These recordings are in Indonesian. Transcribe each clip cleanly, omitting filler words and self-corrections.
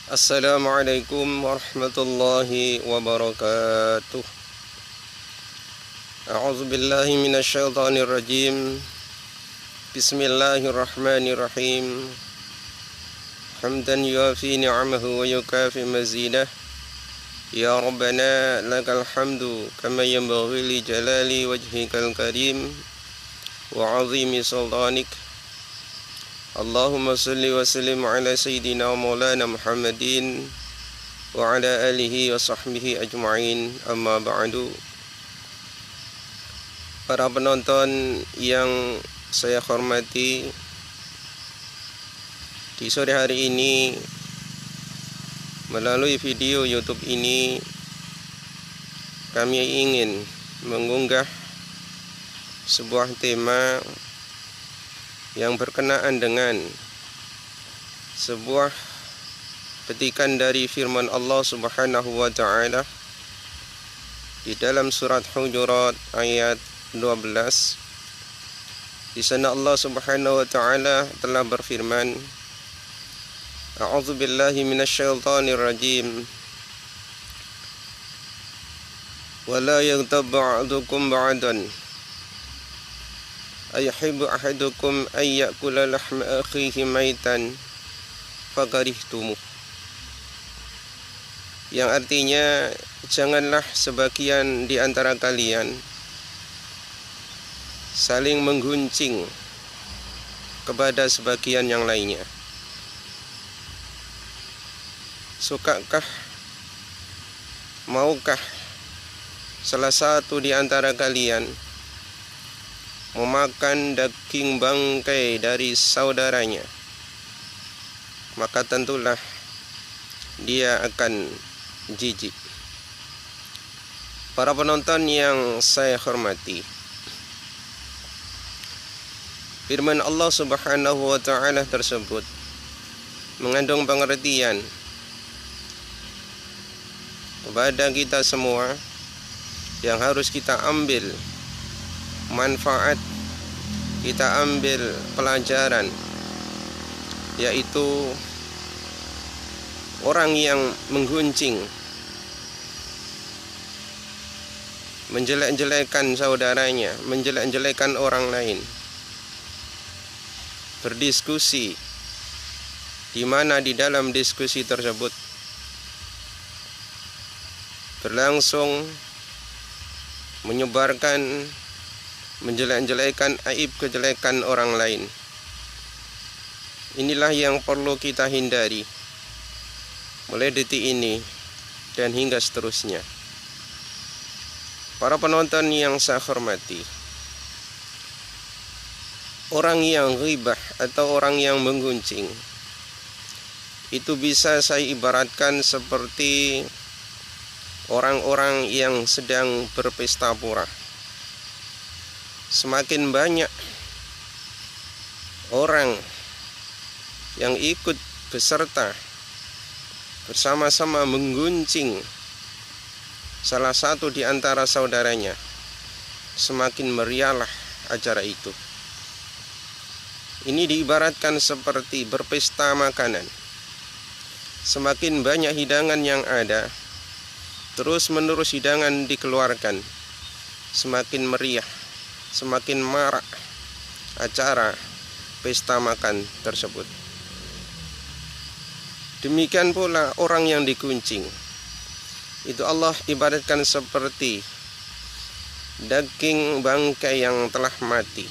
Assalamualaikum warahmatullahi wabarakatuh. A'udzu billahi minasyaitonir rajim. Bismillahirrahmanirrahim. Hamdan yuafi ni'amahu wa yukafi mazidah. Ya Rabbana lakal hamdu kama yanbaghi li jalali wajhikal karim wa 'azimi sultanik. Allahumma salli wa sallim ala sayyidina wa maulana Muhammadin wa ala alihi wa sahbihi ajma'in, amma ba'du. Para penonton yang saya hormati, di sore hari ini melalui video YouTube ini kami ingin mengunggah sebuah tema yang berkenaan dengan sebuah petikan dari firman Allah Subhanahu wa taala di dalam surat Hujurat ayat 12. Di sana Allah Subhanahu wa taala telah berfirman, A'udzu billahi minasyaitonir rajim. Wala yaghtab ba'dukum ba'dan ayuhibbu ahadukum ay ya'kula lahma akhihi maitan fakarihtumuh. Yang artinya, janganlah sebagian di antara kalian saling mengguncing kepada sebagian yang lainnya. Sukakah, maukah salah satu di antara kalian memakan daging bangkai dari saudaranya? Maka tentulah dia akan jijik. Para penonton yang saya hormati, firman Allah Subhanahu wa taala tersebut mengandung pengertian kepada kita semua yang harus kita ambil manfaat, kita ambil pelajaran, yaitu orang yang mengguncing, menjelek-jelekan saudaranya, menjelek-jelekan orang lain, berdiskusi, di mana di dalam diskusi tersebut berlangsung menyebarkan, menjelek-jelekan aib kejelekan orang lain. Inilah yang perlu kita hindari mulai detik ini dan hingga seterusnya. Para penonton yang saya hormati, orang yang ghibah atau orang yang mengguncing itu bisa saya ibaratkan seperti orang-orang yang sedang berpesta pora. Semakin banyak orang yang ikut beserta bersama-sama mengguncing salah satu di antara saudaranya, semakin meriahlah acara itu. Ini diibaratkan seperti berpesta makanan. Semakin banyak hidangan yang ada, terus-menerus hidangan dikeluarkan, semakin meriah, semakin marak acara pesta makan tersebut. Demikian pula orang yang diguncing, itu Allah ibaratkan seperti daging bangkai yang telah mati.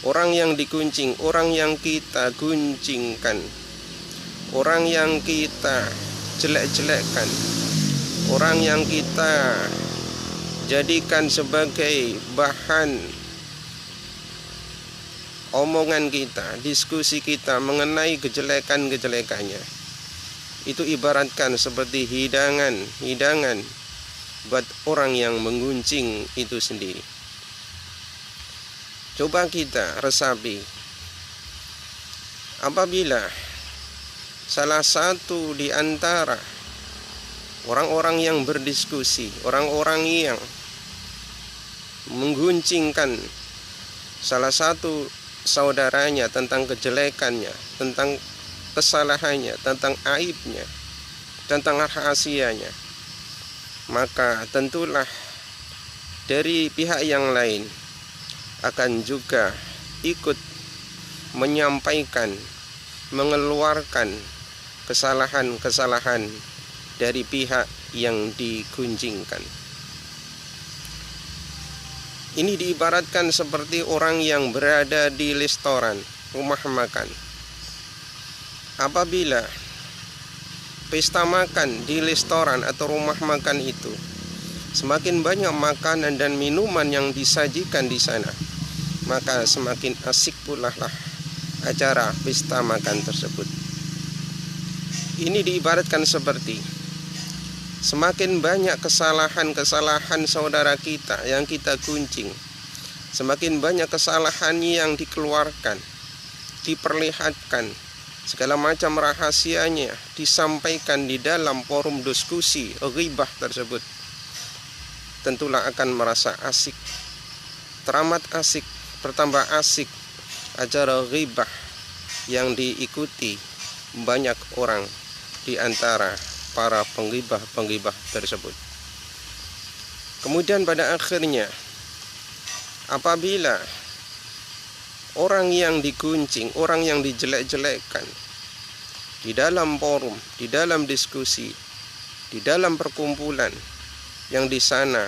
Orang yang diguncing, orang yang kita guncingkan, orang yang kita jelek-jelekkan, orang yang kita jadikan sebagai bahan omongan kita, diskusi kita mengenai kejelekan-kejelekannya, itu ibaratkan seperti hidangan buat orang yang mengguncing itu sendiri. Coba kita resapi, apabila salah satu di antara orang-orang yang berdiskusi, orang-orang yang mengguncingkan salah satu saudaranya tentang kejelekannya, tentang kesalahannya, tentang aibnya, tentang rahasianya, maka tentulah dari pihak yang lain akan juga ikut menyampaikan, mengeluarkan kesalahan-kesalahan dari pihak yang digunjingkan. Ini diibaratkan seperti orang yang berada di restoran, rumah makan. Apabila pesta makan di restoran atau rumah makan itu semakin banyak makanan dan minuman yang disajikan di sana, maka semakin asik pula lah acara pesta makan tersebut. Ini diibaratkan seperti semakin banyak kesalahan-kesalahan saudara kita yang kita gunjing, semakin banyak kesalahan yang dikeluarkan, diperlihatkan, segala macam rahasianya disampaikan di dalam forum diskusi ghibah tersebut, tentulah akan merasa asik, teramat asik, bertambah asik acara ghibah yang diikuti banyak orang di antara para penggibah tersebut. Kemudian pada akhirnya, apabila orang yang diguncing, orang yang dijelek-jelekkan di dalam forum, di dalam diskusi, di dalam perkumpulan yang di sana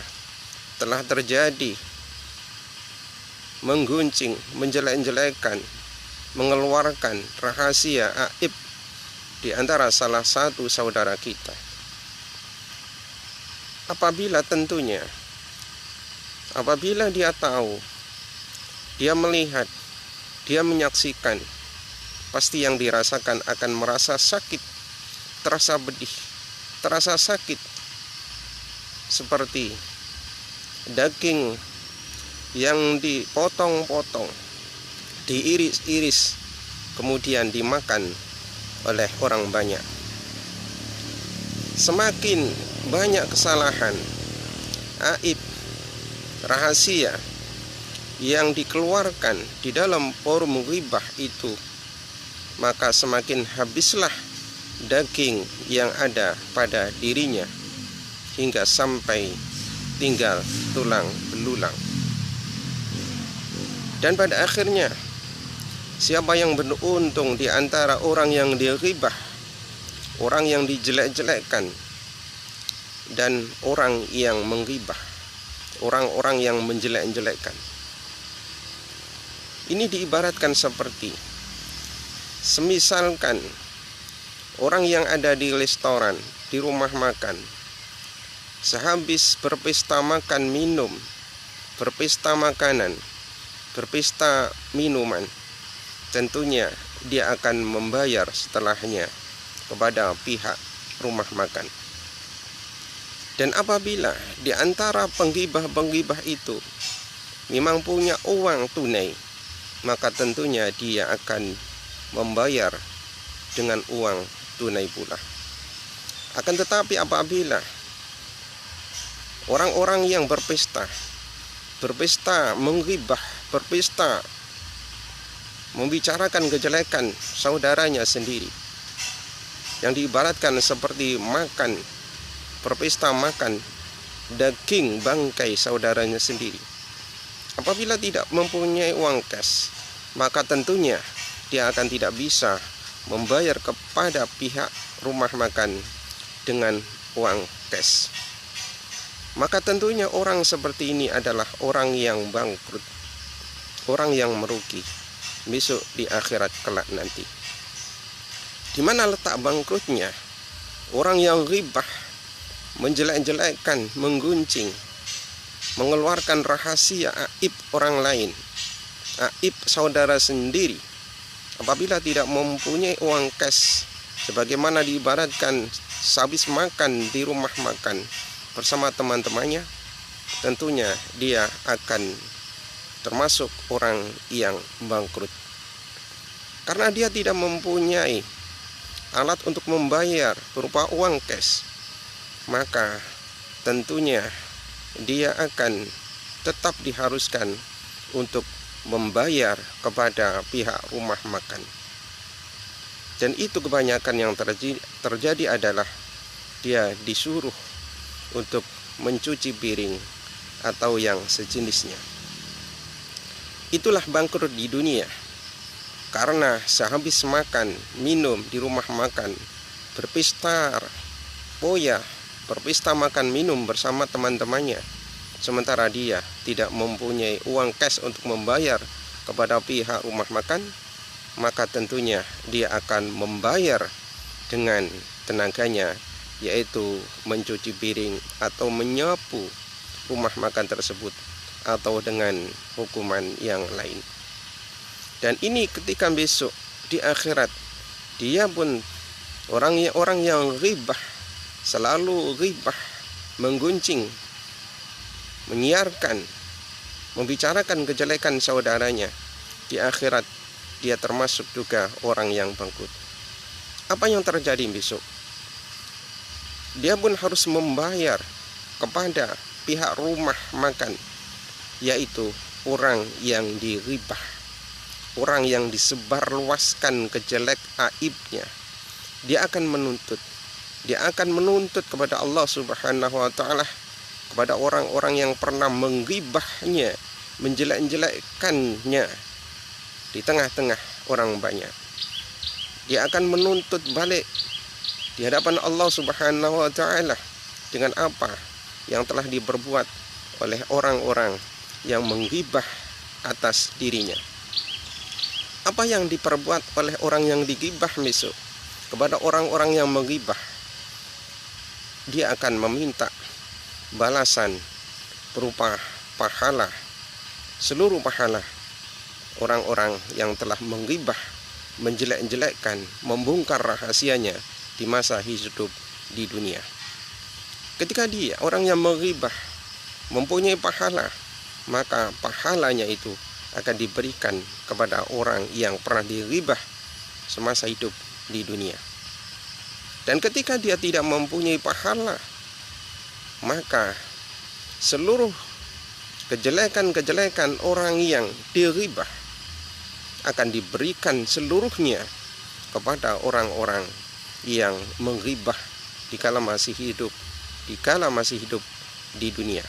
telah terjadi mengguncing, menjelek-jelekkan, mengeluarkan rahasia aib di antara salah satu saudara kita. Apabila dia tahu, dia melihat, dia menyaksikan, pasti yang dirasakan akan merasa sakit, terasa pedih, terasa sakit, seperti daging yang dipotong-potong, diiris-iris, kemudian dimakan oleh orang banyak. Semakin banyak kesalahan, aib, rahasia yang dikeluarkan di dalam forum ghibah itu, maka semakin habislah daging yang ada pada dirinya hingga sampai tinggal tulang belulang. Dan pada akhirnya, siapa yang beruntung di antara orang yang dighibah, orang yang dijelek-jelekkan, dan orang yang menghibah, orang-orang yang menjelek-jelekkan. Ini diibaratkan seperti semisalkan orang yang ada di restoran, di rumah makan, sehabis berpesta makan minum, berpesta makanan, berpesta minuman, tentunya dia akan membayar setelahnya kepada pihak rumah makan. Dan apabila di antara penggibah-penggibah itu memang punya uang tunai, maka tentunya dia akan membayar dengan uang tunai pula. Akan tetapi apabila orang-orang yang berpesta menggibah, berpesta membicarakan kejelekan saudaranya sendiri, yang diibaratkan seperti makan, berpesta makan daging bangkai saudaranya sendiri. Apabila tidak mempunyai uang cash, maka tentunya dia akan tidak bisa membayar kepada pihak rumah makan dengan uang cash. Maka tentunya orang seperti ini adalah orang yang bangkrut, orang yang merugi besok di akhirat kelak nanti. Di mana letak bangkrutnya? Orang yang ghibah, menjelek-jelekkan, mengguncing, mengeluarkan rahasia aib orang lain, aib saudara sendiri, apabila tidak mempunyai uang cash, sebagaimana diibaratkan sehabis makan di rumah makan bersama teman-temannya, tentunya dia akan termasuk orang yang bangkrut. Karena dia tidak mempunyai alat untuk membayar berupa uang cash, maka tentunya dia akan tetap diharuskan untuk membayar kepada pihak rumah makan. Dan itu kebanyakan yang terjadi adalah dia disuruh untuk mencuci piring atau yang sejenisnya. Itulah bangkrut di dunia, karena sehabis makan, minum di rumah makan, berpesta poya, berpesta makan minum bersama teman-temannya, sementara dia tidak mempunyai uang cash untuk membayar kepada pihak rumah makan, maka tentunya dia akan membayar dengan tenaganya, yaitu mencuci piring atau menyapu rumah makan tersebut, atau dengan hukuman yang lain. Dan ini ketika besok di akhirat, dia pun orang yang ghibah, selalu ghibah, menggunjing, menyiarkan, membicarakan kejelekan saudaranya, di akhirat dia termasuk juga orang yang bangkrut. Apa yang terjadi besok? Dia pun harus membayar kepada pihak rumah makan, yaitu orang yang diribah, orang yang disebarluaskan kejelek aibnya. Dia akan menuntut kepada Allah Subhanahu wa taala, kepada orang-orang yang pernah menggibahnya, menjelek-jelekkannya di tengah-tengah orang banyak. Dia akan menuntut balik di hadapan Allah Subhanahu wa taala dengan apa yang telah diperbuat oleh orang-orang yang menggibah atas dirinya. Apa yang diperbuat oleh orang yang digibah besok kepada orang-orang yang menggibah? Dia akan meminta balasan berupa pahala, seluruh pahala orang-orang yang telah menggibah, menjelek-jelekkan, membongkar rahasianya di masa hidup di dunia. Ketika dia, orang yang menggibah, mempunyai pahala, maka pahalanya itu akan diberikan kepada orang yang pernah digibah semasa hidup di dunia. Dan ketika dia tidak mempunyai pahala, maka seluruh kejelekan-kejelekan orang yang digibah akan diberikan seluruhnya kepada orang-orang yang menggibah dikala masih hidup di dunia.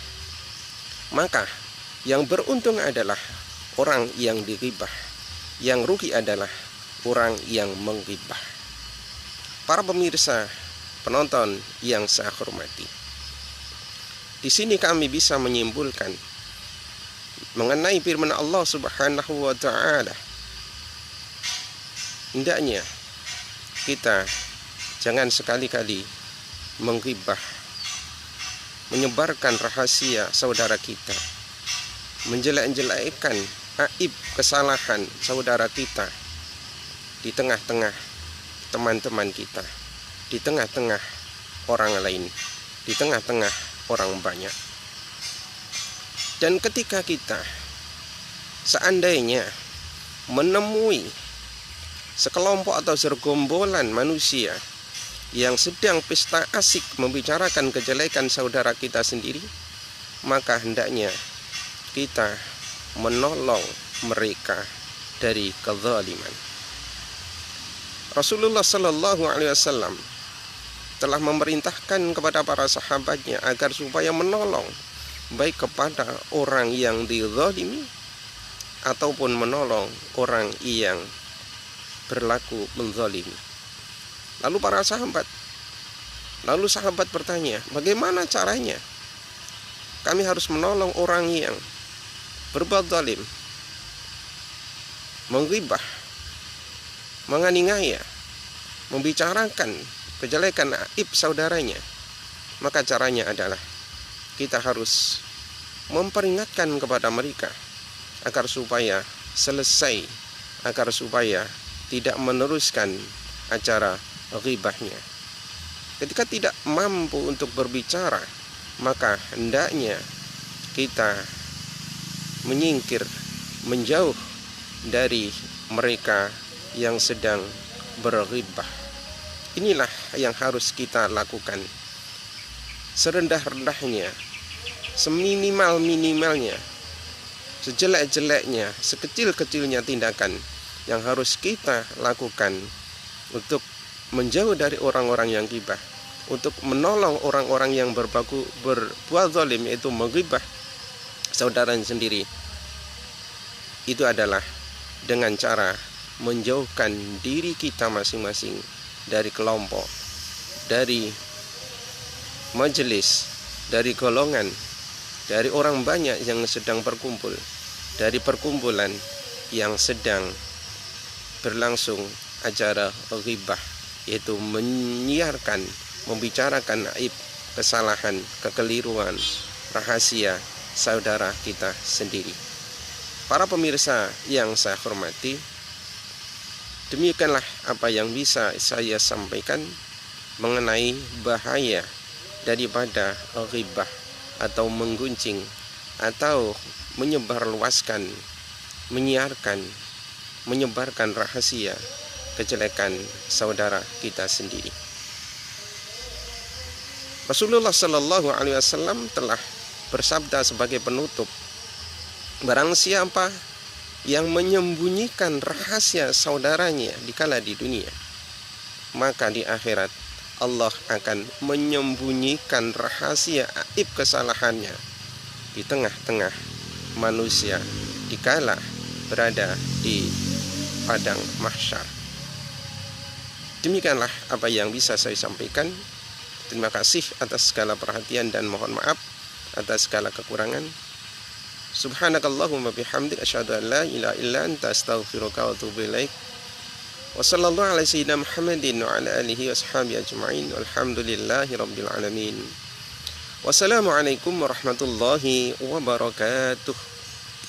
Maka yang beruntung adalah orang yang digibah, yang rugi adalah orang yang menggibah. Para pemirsa, penonton yang saya hormati, di sini kami bisa menyimpulkan mengenai firman Allah Subhanahu wa taala. Hendaknya kita jangan sekali-kali menggibah, menyebarkan rahasia saudara kita, menjelek-jelekkan aib kesalahan saudara kita di tengah-tengah teman-teman kita, di tengah-tengah orang lain, di tengah-tengah orang banyak. Dan ketika kita seandainya menemui sekelompok atau segerombolan manusia yang sedang pesta asik membicarakan kejelekan saudara kita sendiri, maka hendaknya kita menolong mereka dari kezaliman. Rasulullah Sallallahu Alaihi Wasallam telah memerintahkan kepada para sahabatnya agar supaya menolong baik kepada orang yang dizalimi ataupun menolong orang yang berlaku menzalimi. Lalu sahabat bertanya, bagaimana caranya kami harus menolong orang yang berbuat zalim, menggibah, menganiaya, membicarakan kejelekan aib saudaranya? Maka caranya adalah kita harus memperingatkan kepada mereka agar supaya selesai, agar supaya tidak meneruskan acara ghibahnya. Ketika tidak mampu untuk berbicara, maka hendaknya kita menyingkir, menjauh dari mereka yang sedang berghibah. Inilah yang harus kita lakukan. Serendah-rendahnya, seminimal-minimalnya, sejelek-jeleknya, sekecil-kecilnya tindakan yang harus kita lakukan untuk menjauh dari orang-orang yang ghibah, untuk menolong orang-orang yang berbuat zalim, yaitu menghibah saudara sendiri, itu adalah dengan cara menjauhkan diri kita masing-masing dari kelompok, dari majelis, dari golongan, dari orang banyak yang sedang berkumpul, dari perkumpulan yang sedang berlangsung acara ghibah, yaitu menyiarkan, membicarakan aib, kesalahan, kekeliruan, rahasia saudara kita sendiri. Para pemirsa yang saya hormati, demikianlah apa yang bisa saya sampaikan mengenai bahaya daripada ghibah atau menggunjing atau menyebarluaskan, menyiarkan, menyebarkan rahasia kejelekan saudara kita sendiri. Rasulullah Shallallahu Alaihi Wasallam telah bersabda sebagai penutup, barang siapa yang menyembunyikan rahasia saudaranya dikala di dunia, maka di akhirat Allah akan menyembunyikan rahasia aib kesalahannya di tengah-tengah manusia dikala berada di padang mahsyar. Demikianlah apa yang bisa saya sampaikan. Terima kasih atas segala perhatian dan mohon maaf atas segala kekurangan. Subhanakallahumma bihamdik asyhadu an la ilaha illa anta astaghfiruka wa atubu ilaik. Wassallallahu ala sayyidina Muhammadin wa ala alihi washabihi ajma'in. Walhamdulillahi rabbil alamin. Wassalamualaikum warahmatullahi wabarakatuh.